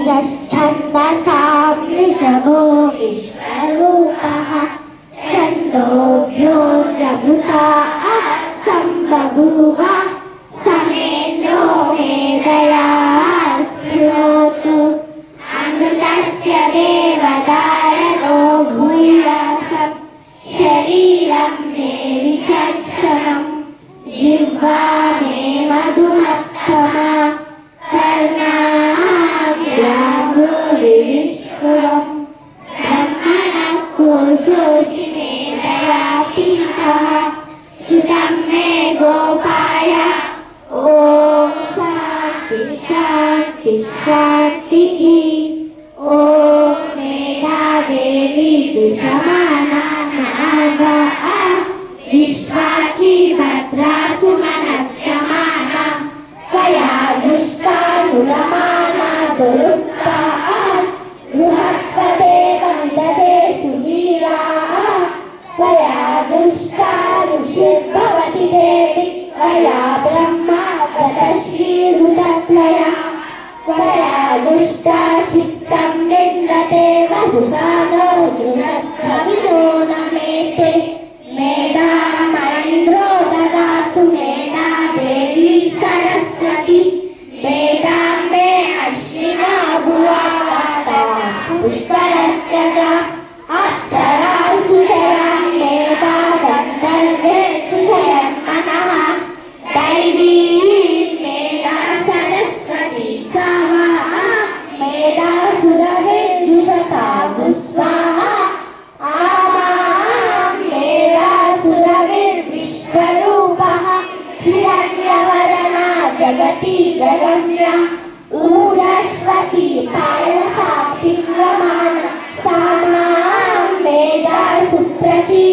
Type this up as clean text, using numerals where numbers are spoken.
छन्दसा वृषभो विश्वरूपः छन्दोभ्यो जभुताः सम्बभूव समेन्द्रो मेधया स्पृणोतु अमृतस्य देवदायनो भूयासं शरीरं मे विचक्षणं जिह्वा मे मधुमत्तमा कर्णाभ्याभूरिविष्कुरं ब्रह्मणः कोशोऽसि मे दयातीतः श्रुतं मे गोपाय ॐ शान्ति शान्ति शान्तिः ॐ मेधादेवी दुषमाना नागः विश्वाची भद्रा सुमनस्यमाना त्वया दुष्टानुगमाना दुरुक्ताः बृहत्पदे वन्दते सुवीराः त्वया दुष्टा ऋषिर्भवति देवि त्वया ब्रह्मा गतश्रीहृतत्वया त्वया दुष्टा चित्तं निन्दते वसुसानो दुरस्कविनो न मेते मेधा महेन्द्रो ददातु मेधा देवी सरस्वती मेधां मे अश्विना भुवा पुष्करस्य च अप्सरासु शयं मेधा गन्धर्वेषु शयं मनः दैवी मेधा सरस्वती स्वाहा मेधा सुरविर्जुषता स्वाहा आमां मेधा सुरविर्विश्वरूपः हिरण्यवर्णा जगति जगन्या ऊर्ध्ववती पायसा पिङ्गमाना सा मां मेधा सुप्रती